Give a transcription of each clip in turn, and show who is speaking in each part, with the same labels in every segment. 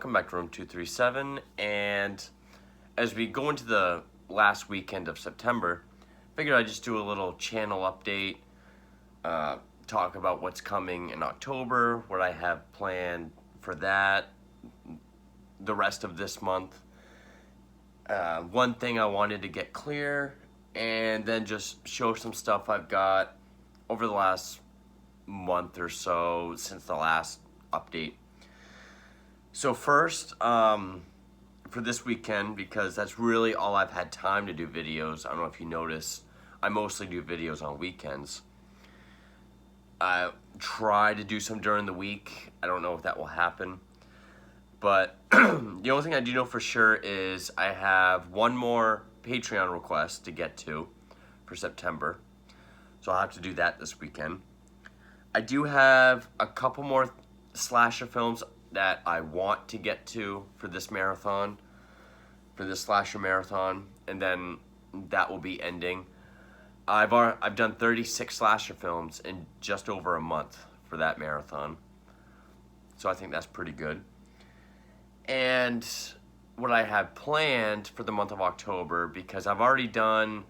Speaker 1: welcome back to Room 237, and as we go into the last weekend of September, I figured I'd just do a little channel update, talk about what's coming in October, what I have planned for that, the rest of this month, one thing I wanted to get clear, and then just show some stuff I've got over the last month or so since the last update. So first, for this weekend, because that's really all I've had time to do videos, I don't know if you notice, I mostly do videos on weekends. I try to do some during the week. I don't know if that will happen. But the only thing I do know for sure is I have one more Patreon request to get to for September. So I'll have to do that this weekend. I do have a couple more slasher films that I want to get to for this marathon, for this slasher marathon, and then that will be ending. I've done 36 slasher films in just over a month for that marathon, so I think that's pretty good. And what I have planned for the month of October, because I've already done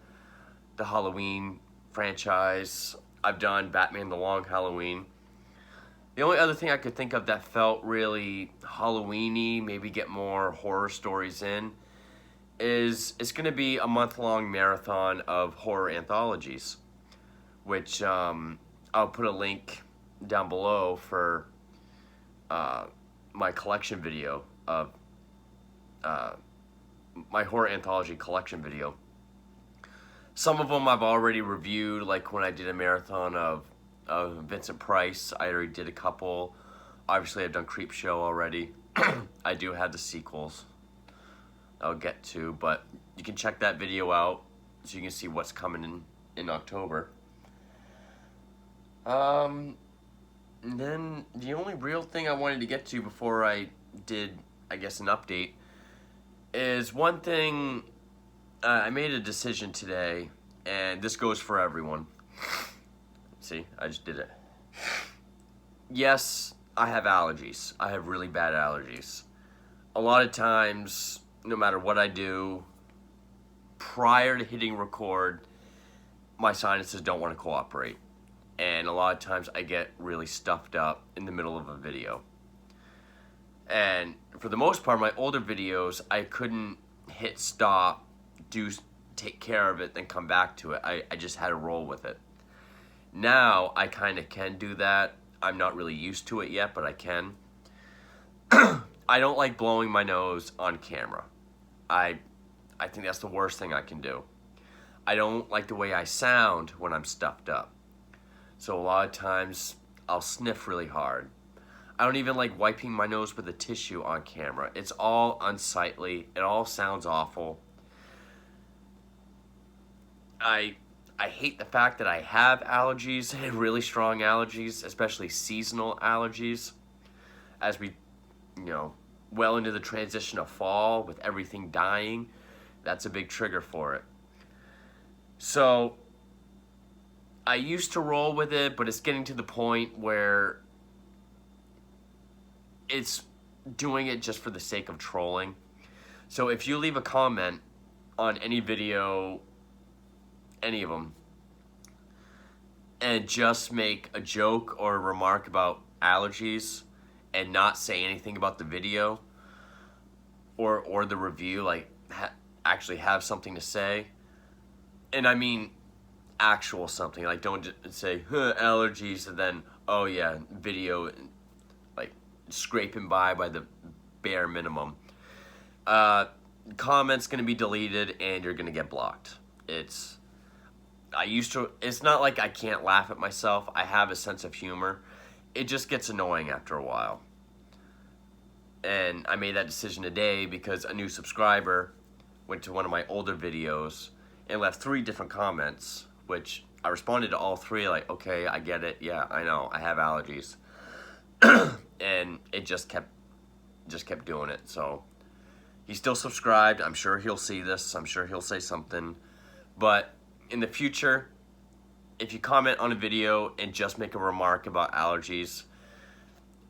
Speaker 1: the Halloween franchise, I've done Batman the Long Halloween. The only other thing I could think of that felt really Halloween-y, maybe get more horror stories in, is it's going to be a month-long marathon of horror anthologies, which I'll put a link down below for my collection video of my horror anthology collection video. Some of them I've already reviewed, like when I did a marathon of Vincent Price. I already did a couple. Obviously, I've done Creepshow already. I do have the sequels I'll get to, but you can check that video out so you can see what's coming in October. And then the only real thing I wanted to get to before I did, I guess, an update is one thing. I made a decision today, and this goes for everyone. See, I just did it. Yes, I have allergies. I have really bad allergies. A lot of times, no matter what I do, prior to hitting record, my sinuses don't want to cooperate. And a lot of times I get really stuffed up in the middle of a video. And for the most part, my older videos, I couldn't hit stop, take care of it, then come back to it. I just had to roll with it. Now, I kind of can do that. I'm not really used to it yet, but I can. I don't like blowing my nose on camera. I think that's the worst thing I can do. I don't like the way I sound when I'm stuffed up. So a lot of times, I'll sniff really hard. I don't even like wiping my nose with a tissue on camera. It's all unsightly. It all sounds awful. I hate the fact that I have allergies, really strong allergies, especially seasonal allergies. As we, well into the transition of fall with everything dying, that's a big trigger for it. So, I used to roll with it, but it's getting to the point where it's doing it just for the sake of trolling. So if you leave a comment on any video, any of them, and just make a joke or a remark about allergies and not say anything about the video or the review, like actually have something to say, and I mean actual something, like don't just say allergies and then oh yeah, video like scraping by the bare minimum. Comments gonna be deleted and you're gonna get blocked. It's not like I can't laugh at myself. I have a sense of humor. It just gets annoying after a while. And I made that decision today because a new subscriber went to one of my older videos and left 3 different comments, which I responded to all 3 like, okay, I get it. Yeah, I know. I have allergies. And it just kept doing it. So he's still subscribed. I'm sure he'll see this. I'm sure he'll say something. But in the future, if you comment on a video and just make a remark about allergies,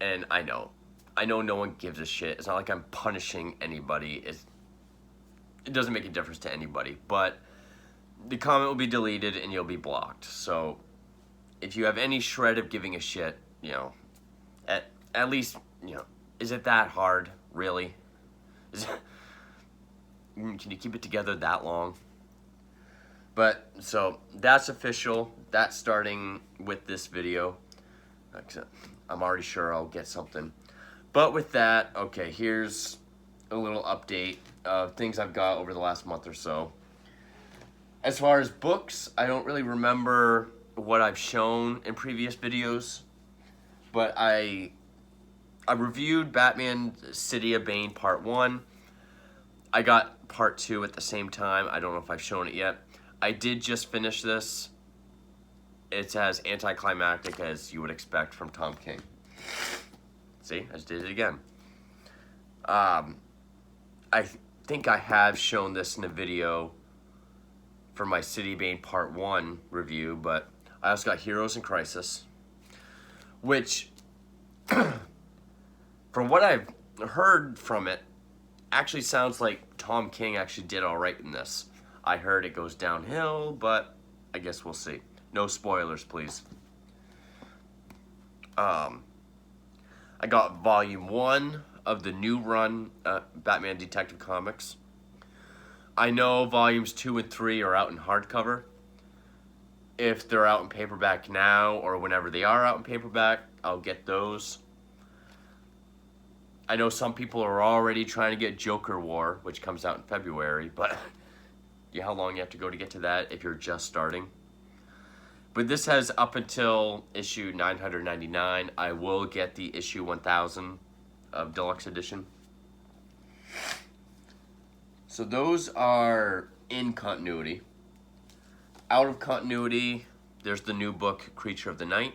Speaker 1: and I know I know no one gives a shit. It's not like I'm punishing anybody. It doesn't make a difference to anybody. But the comment will be deleted and you'll be blocked. So if you have any shred of giving a shit, you know, at least, you know, is it that hard, really? Can you keep it together that long? But, so, that's official. That's starting with this video. I'm already sure I'll get something. But with that, okay, here's a little update of things I've got over the last month or so. As far as books, I don't really remember what I've shown in previous videos. But I reviewed Batman City of Bane Part 1. I got Part 2 at the same time. I don't know if I've shown it yet. I did just finish this. It's as anticlimactic as you would expect from Tom King. See, I just did it again. I think I have shown this in a video for my City of Bane Part 1 review, but I also got Heroes in Crisis, which, from what I've heard from it, actually sounds like Tom King actually did all right in this. I heard it goes downhill, but I guess we'll see. No spoilers, please. I got Volume 1 of the new run Batman Detective Comics. I know Volumes 2 and 3 are out in hardcover. If they're out in paperback now, or whenever they are out in paperback, I'll get those. I know some people are already trying to get Joker War, which comes out in February, but how long you have to go to get to that if you're just starting. But this has up until issue 999. I will get the issue 1000 of Deluxe Edition. So those are in continuity. Out of continuity, there's the new book, Creature of the Night,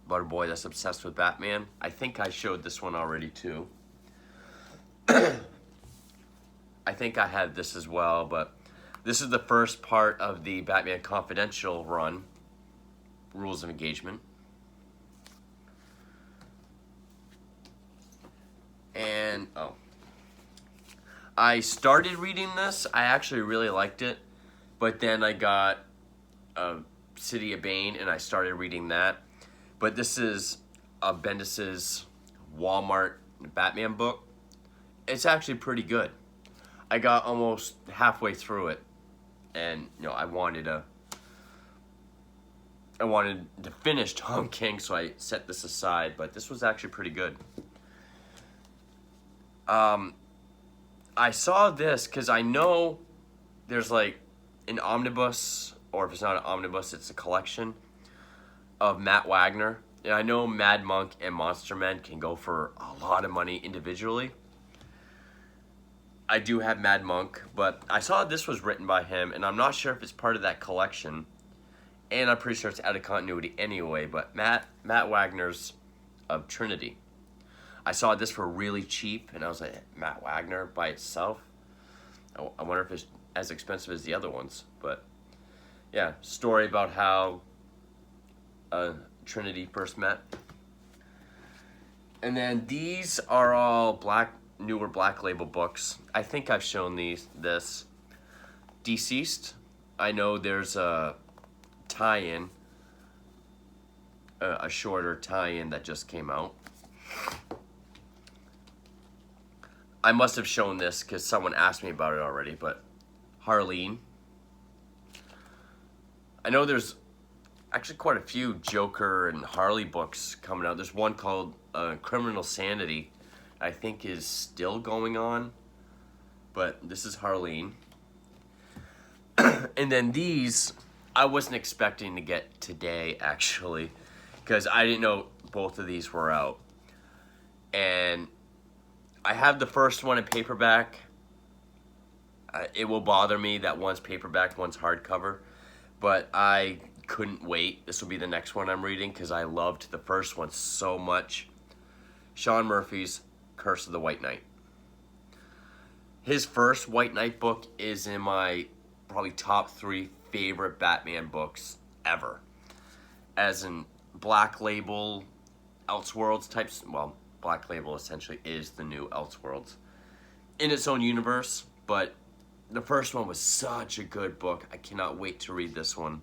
Speaker 1: about a boy that's obsessed with Batman. I think I showed this one already too. I think I had this as well, but this is the first part of the Batman Confidential run, Rules of Engagement. And, I started reading this. I actually really liked it, but then I got City of Bane, and I started reading that. But this is Bendis's Walmart Batman book. It's actually pretty good. I got almost halfway through it, and I wanted to finish Tom King, so I set this aside. But this was actually pretty good. I saw this because I know there's like an omnibus, or if it's not an omnibus, it's a collection of Matt Wagner. And I know Mad Monk and Monster Men can go for a lot of money individually. I do have Mad Monk, but I saw this was written by him, and I'm not sure if it's part of that collection. And I'm pretty sure it's out of continuity anyway, but Matt Wagner's of Trinity. I saw this for really cheap, and I was like, Matt Wagner by itself? I wonder if it's as expensive as the other ones. But yeah, story about how Trinity first met. And then these are all newer Black Label books. I think I've shown this. Deceased. I know there's a tie-in, a shorter tie-in that just came out. I must have shown this because someone asked me about it already, but Harleen. I know there's actually quite a few Joker and Harley books coming out. There's one called Criminal Sanity, I think is still going on, but this is Harleen. And then these, I wasn't expecting to get today, actually, because I didn't know both of these were out. And I have the first one in paperback. It will bother me that one's paperback, one's hardcover, but I couldn't wait. This will be the next one I'm reading because I loved the first one so much. Sean Murphy's Curse of the White Knight. His first White Knight book is in my probably top 3 favorite Batman books ever. As in Black Label, Elseworlds types, well, Black Label essentially is the new Elseworlds in its own universe, but the first one was such a good book. I cannot wait to read this one.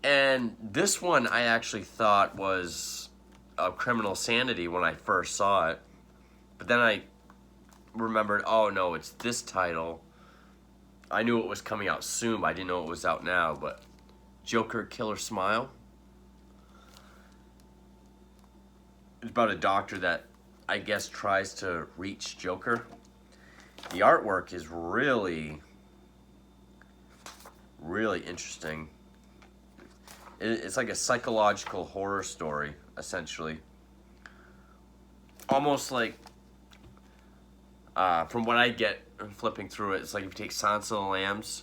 Speaker 1: And this one I actually thought was Criminal Sanity when I first saw it. But then I remembered, oh no, it's this title. I knew it was coming out soon, but I didn't know it was out now. But Joker Killer Smile. It's about a doctor that I guess tries to reach Joker. The artwork is really, really interesting. It's like a psychological horror story, essentially. Almost like, from what I get flipping through it, it's like if you take Silence of the Lambs,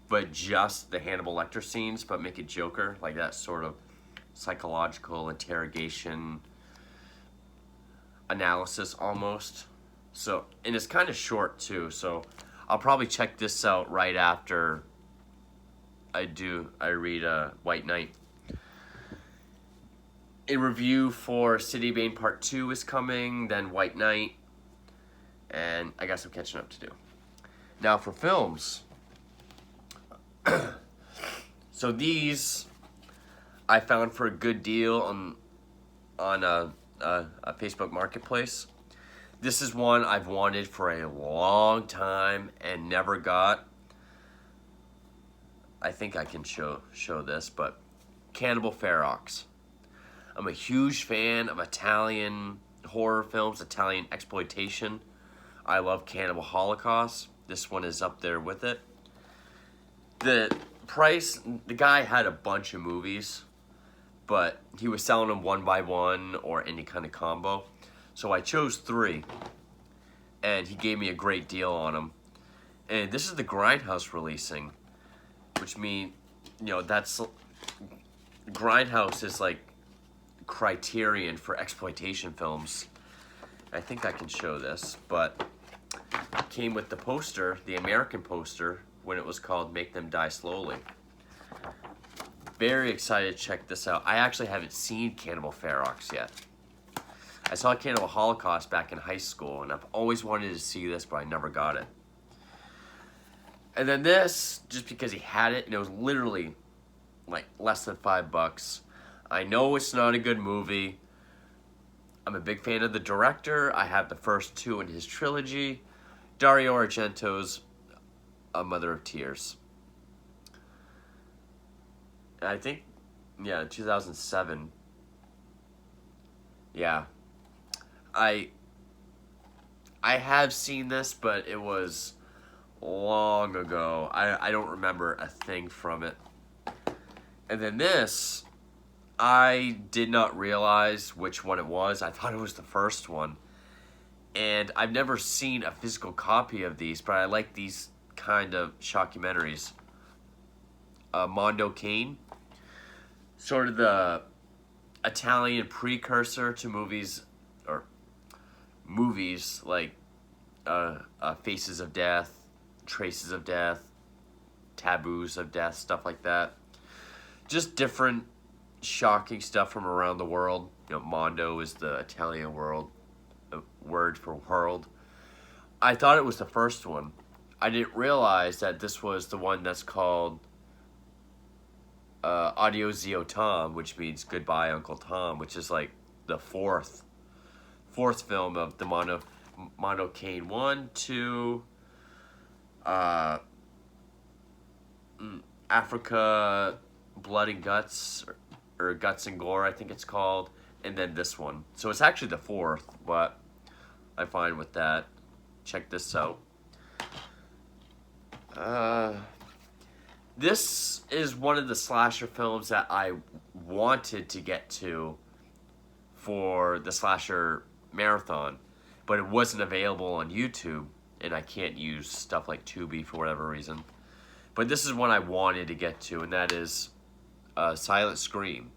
Speaker 1: but just the Hannibal Lecter scenes, but make it Joker, like that sort of psychological interrogation analysis almost. So, and it's kind of short too, so I'll probably check this out right after I read White Knight. A review for City of Bane Part 2 is coming, then White Knight, and I got some catching up to do. Now for films, so these I found for a good deal on a Facebook Marketplace. This is one I've wanted for a long time and never got. I think I can show this, but Cannibal Ferox. I'm a huge fan of Italian horror films, Italian exploitation. I love Cannibal Holocaust. This one is up there with it. The price, the guy had a bunch of movies, but he was selling them one by one or any kind of combo. So I chose 3, and he gave me a great deal on them. And this is the Grindhouse releasing, which means, you know, that's, Grindhouse is like criterion for exploitation films. I think I can show this, but it came with the poster, the American poster, when it was called Make Them Die Slowly. Very excited to check this out. I actually haven't seen Cannibal Ferox yet. I saw Cannibal Holocaust back in high school, and I've always wanted to see this, but I never got it. And then this, just because he had it, and it was literally like less than $5. I know it's not a good movie. I'm a big fan of the director. I have the first 2 in his trilogy. Dario Argento's A Mother of Tears. And I think, yeah, 2007. Yeah. I have seen this, but it was long ago. I don't remember a thing from it. And then this, I did not realize which one it was. I thought it was the first one. And I've never seen a physical copy of these, but I like these kind of shockumentaries. Mondo Cane, sort of the Italian precursor to movies like Faces of Death, Traces of Death, Taboos of Death, stuff like that. Just different shocking stuff from around the world. You know, Mondo is the Italian word for world. I thought it was the first one. I didn't realize that this was the one that's called Addio Zio Tom, which means Goodbye Uncle Tom, which is like the fourth film of the Mondo Cane 1, 2, Africa Blood and Guts, or Guts and Gore, I think it's called, and then this one. So it's actually the 4th, but I'm fine with that. Check this out. This is one of the slasher films that I wanted to get to for the slasher marathon, but it wasn't available on YouTube, and I can't use stuff like Tubi for whatever reason. But this is one I wanted to get to, and that is Silent Scream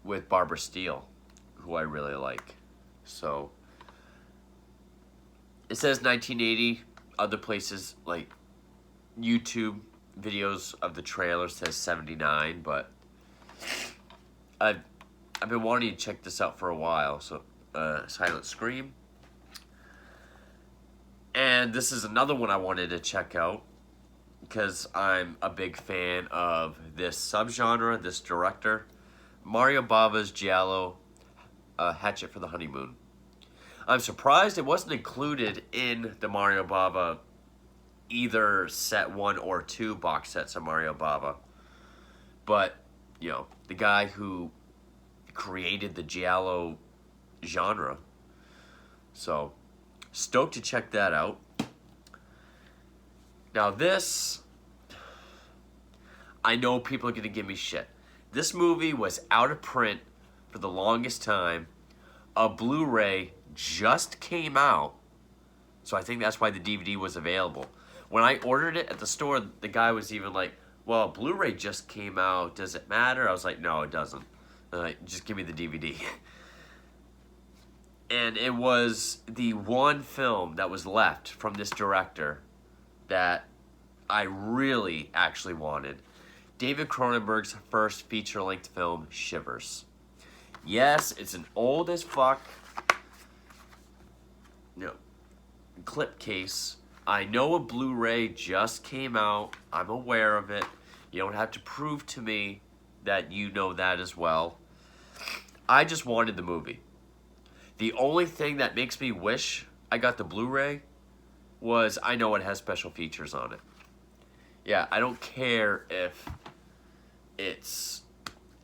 Speaker 1: with Barbara Steele, who I really like. So it says 1980. Other places like YouTube videos of the trailer says 79, but I've I've been wanting to check this out for a while. So, Silent Scream. And this is another one I wanted to check out because I'm a big fan of this subgenre, this director. Mario Bava's Giallo, Hatchet for the Honeymoon. I'm surprised it wasn't included in the Mario Bava either set 1 or 2 box sets of Mario Bava. But, you know, the guy who created the Giallo genre. So, stoked to check that out. Now this, I know people are going to give me shit. This movie was out of print for the longest time. A Blu-ray just came out, so I think that's why the DVD was available. When I ordered it at the store, the guy was even like, well, Blu-ray just came out, does it matter? I was like, no, it doesn't. Just give me the DVD. And it was the one film that was left from this director that I really actually wanted. David Cronenberg's first feature-length film, Shivers. Yes, it's an old as fuck clip case. I know a Blu-ray just came out. I'm aware of it. You don't have to prove to me that you know that as well. I just wanted the movie. The only thing that makes me wish I got the Blu-ray was I know it has special features on it. Yeah, I don't care if it's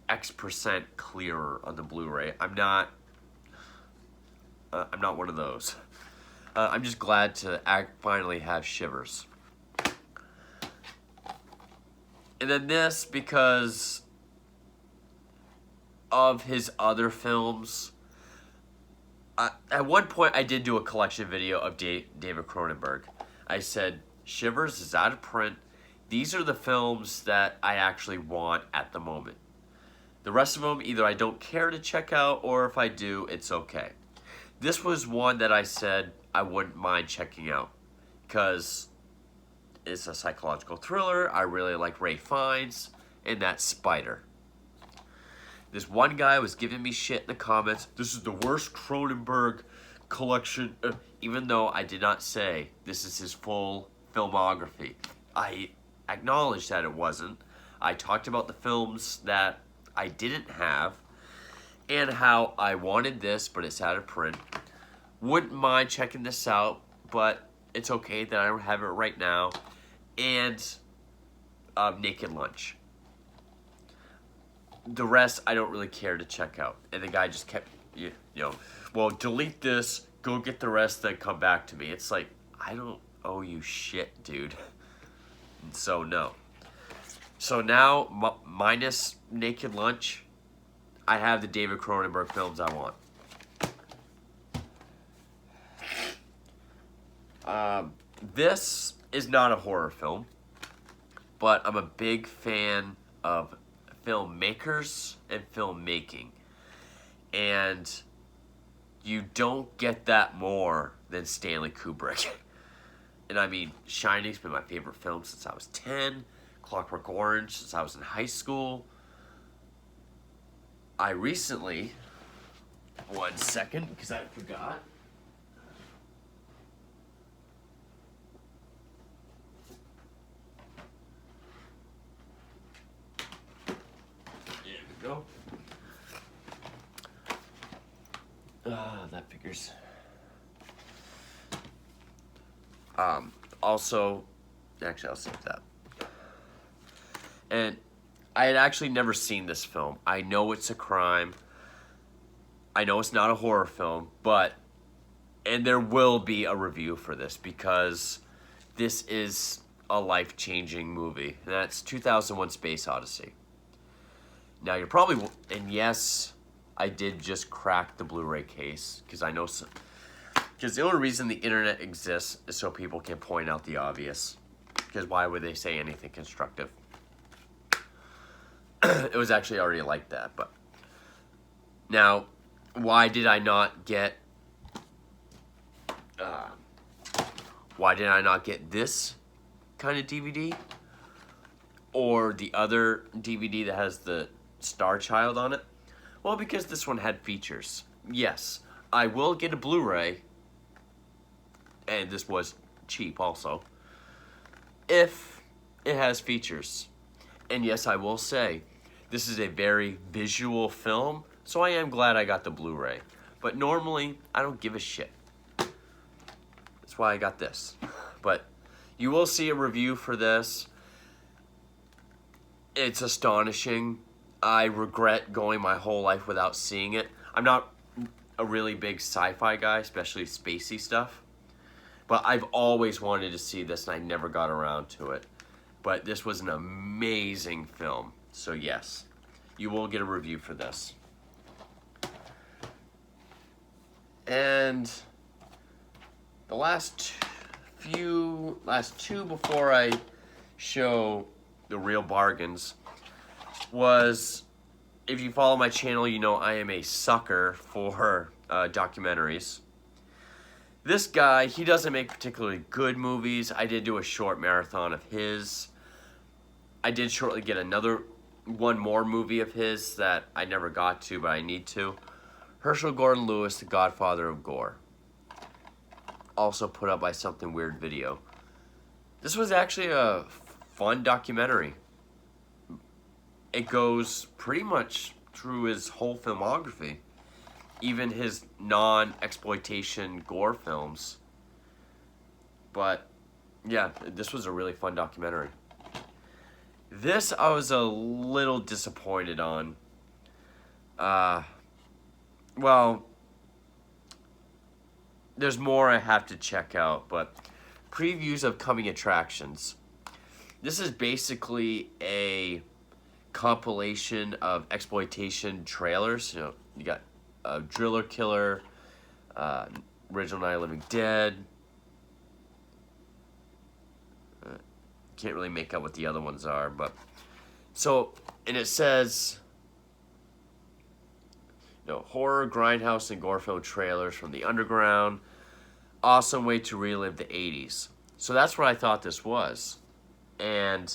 Speaker 1: X% clearer on the Blu-ray. I'm not one of those. I'm just glad to finally have Shivers. And then this, because of his other films. At one point, I did do a collection video of David Cronenberg. I said, Shivers is out of print. These are the films that I actually want at the moment. The rest of them, either I don't care to check out, or if I do, it's okay. This was one that I said I wouldn't mind checking out, because it's a psychological thriller. I really like Ralph Fiennes, and that's Spider. This one guy was giving me shit in the comments. This is the worst Cronenberg collection, even though I did not say this is his full filmography. I acknowledged that it wasn't. I talked about the films that I didn't have and how I wanted this, but it's out of print. Wouldn't mind checking this out, but it's okay that I don't have it right now. And Naked Lunch. The rest, I don't really care to check out. And the guy just kept, you know, well, delete this, go get the rest, then come back to me. It's like, I don't owe you shit, dude. And so, no. So now, minus Naked Lunch, I have the David Cronenberg films I want. This is not a horror film, but I'm a big fan of filmmakers and filmmaking. And you don't get that more than Stanley Kubrick. And I mean, Shining's been my favorite film since I was 10. Clockwork Orange since I was in high school. I recently, one second, because I forgot. There we go. That figures. Also, actually, I'll save that. And I had actually never seen this film. I know it's a crime. I know it's not a horror film, but, and there will be a review for this because this is a life-changing movie. And that's 2001 Space Odyssey. Now you're probably, and yes, I did just crack the Blu-ray case because I know some, because the only reason the internet exists is so people can point out the obvious. Because why would they say anything constructive? It was actually already like that, but now, why did I not get this kind of DVD or the other DVD that has the Star Child on it? Well, because this one had features. Yes, I will get a Blu-ray, and this was cheap also, if it has features. And yes, I will say, this is a very visual film, so I am glad I got the Blu-ray. But normally, I don't give a shit. That's why I got this. But you will see a review for this. It's astonishing. I regret going my whole life without seeing it. I'm not a really big sci-fi guy, especially spacey stuff. But I've always wanted to see this, and I never got around to it. But this was an amazing film. So yes, you will get a review for this. And the last two before I show the real bargains was, if you follow my channel, you know I am a sucker for documentaries. This guy, he doesn't make particularly good movies. I did do a short marathon of his. I did shortly get one more movie of his that I never got to, but I need to. Herschel Gordon Lewis, The Godfather of Gore. Also put up by Something Weird Video. This was actually a fun documentary. It goes pretty much through his whole filmography. Even his non-exploitation gore films. But, yeah, this was a really fun documentary. This I was a little disappointed on. Well, there's more I have to check out, but previews of coming attractions. This is basically a compilation of exploitation trailers. You know, you got Driller Killer, original Night of the Living Dead. Can't really make out what the other ones are, but so, and it says, you know, horror, grindhouse, and gore film trailers from the underground. Awesome way to relive the 80s. So that's what I thought this was. And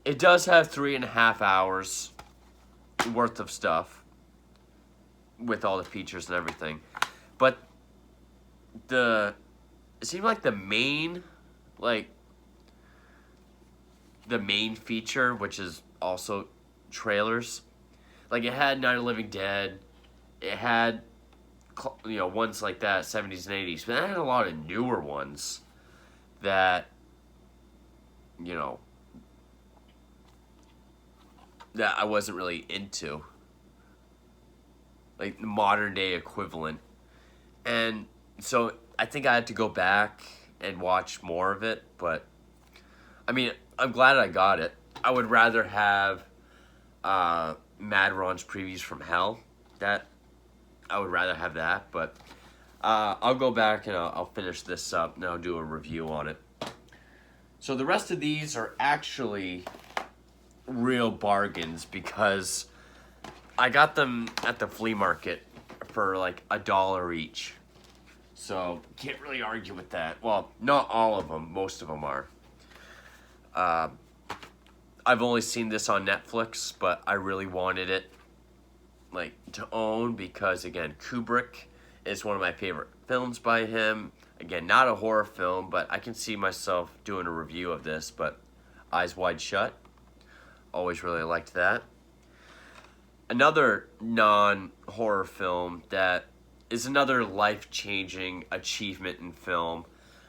Speaker 1: it does have 3.5 hours worth of stuff with all the features and everything. But it seemed like the main feature, which is also trailers, like it had Night of the Living Dead, it had, you know, ones like that, 70s and 80s, but it had a lot of newer ones that, you know, that I wasn't really into, like the modern day equivalent. And so I think I had to go back and watch more of it, but I mean, I'm glad I got it. I would rather have Mad Ron's Previews from Hell. I would rather have that, but I'll go back and I'll finish this up and I'll do a review on it. So the rest of these are actually real bargains because I got them at the flea market for like $1 each. So can't really argue with that. Well, not all of them. Most of them are. I've only seen this on Netflix, but I really wanted it like to own because, again, Kubrick is one of my favorite films by him. Again, not a horror film, but I can see myself doing a review of this, but Eyes Wide Shut. Always really liked that. Another non-horror film that is another life-changing achievement in film,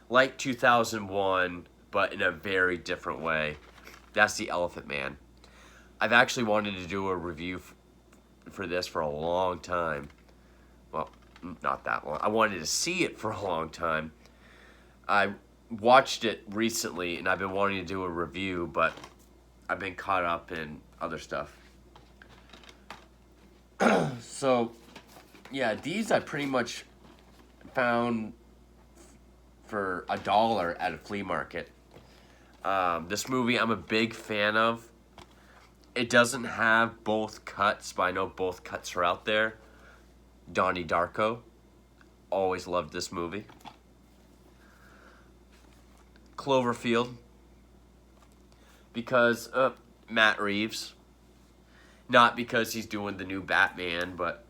Speaker 1: like 2001, but in a very different way. That's The Elephant Man. I've actually wanted to do a review for this for a long time. Well, not that long. I wanted to see it for a long time. I watched it recently, and I've been wanting to do a review, but I've been caught up in other stuff. So, yeah, these I pretty much found for $1 at a flea market. This movie I'm a big fan of. It doesn't have both cuts, but I know both cuts are out there. DONNIE DARKO. Always loved this movie. Cloverfield. Because Matt Reeves. Not because he's doing the new Batman, but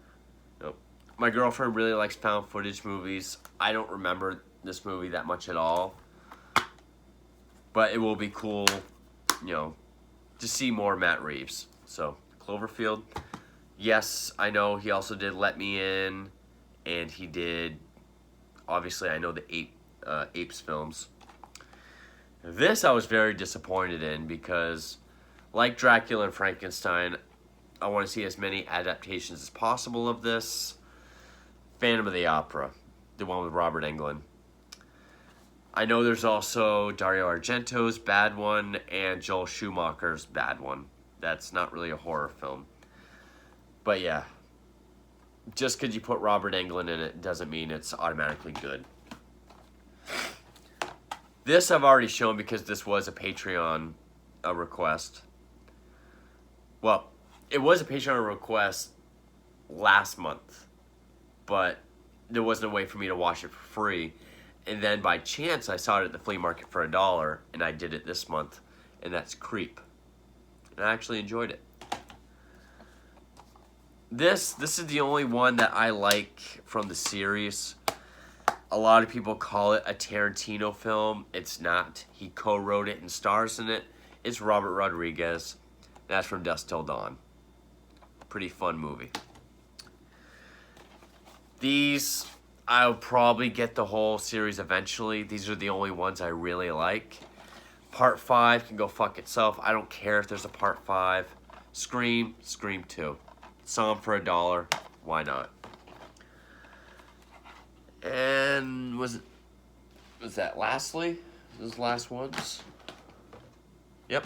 Speaker 1: my girlfriend really likes found footage movies. I don't remember this movie that much at all. But it will be cool, to see more Matt Reeves. So, Cloverfield. Yes, I know he also did Let Me In. And he did, obviously, I know the Apes films. This I was very disappointed in because, like Dracula and Frankenstein, I want to see as many adaptations as possible of this. Phantom of the Opera, the one with Robert Englund. I know there's also Dario Argento's bad one and Joel Schumacher's bad one. That's not really a horror film. But yeah, just because you put Robert Englund in it doesn't mean it's automatically good. This I've already shown because this was a Patreon request. Well, it was a Patreon request last month, but there wasn't a way for me to watch it for free. And then by chance, I saw it at the flea market for $1, and I did it this month, and that's Creep. And I actually enjoyed it. This is the only one that I like from the series. A lot of people call it a Tarantino film. It's not. He co-wrote it and stars in it. It's Robert Rodriguez. That's From Dusk Till Dawn. Pretty fun movie. These, I'll probably get the whole series eventually. These are the only ones I really like. Part 5 can go fuck itself. I don't care if there's a Part 5. Scream 2. Saw them for $1. Why not? And was that lastly? Those last ones? Yep.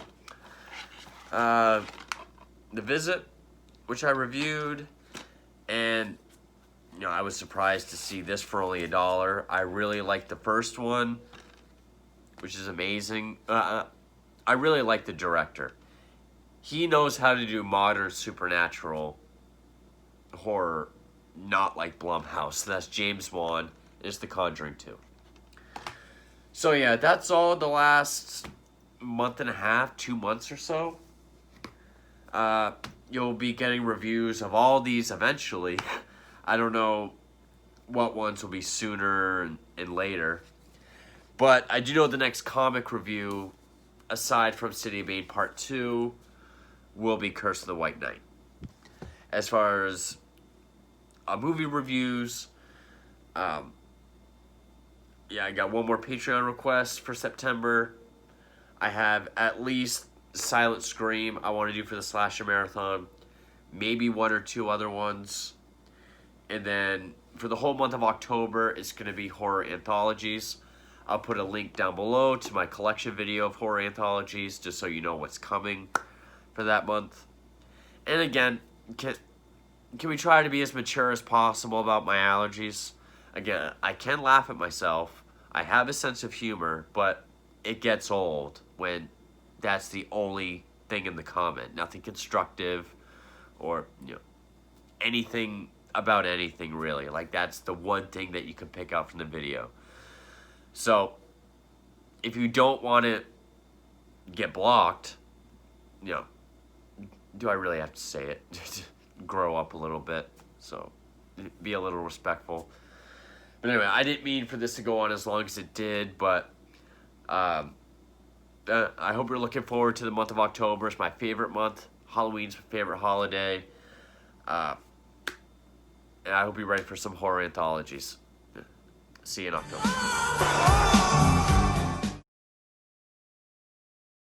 Speaker 1: The Visit, which I reviewed, and I was surprised to see this for only $1. I really liked the first one, which is amazing. I really like the director. He knows how to do modern supernatural horror, not like Blumhouse. That's James Wan. It's The Conjuring 2. So yeah, that's all the last month and a half, 2 months or so. You'll be getting reviews of all these eventually. I don't know what ones will be sooner and later. But I do know the next comic review, aside from City of Bane Part 2, will be Curse of the White Knight. As far as movie reviews, I got one more Patreon request for September. I have at least Silent Scream I want to do for the Slasher Marathon. Maybe one or two other ones. And then for the whole month of October, it's going to be horror anthologies. I'll put a link down below to my collection video of horror anthologies, just so you know what's coming for that month. And again, can we try to be as mature as possible about my allergies? Again, I can laugh at myself. I have a sense of humor, but it gets old when that's the only thing in the comment. Nothing constructive or, anything about anything really. Like, that's the one thing that you can pick out from the video. So, if you don't want to get blocked, do I really have to say it? Grow up a little bit. So, be a little respectful. But anyway, I didn't mean for this to go on as long as it did, but I hope you're looking forward to the month of October. It's my favorite month. Halloween's my favorite holiday. And I hope you're ready for some horror anthologies. See you in October.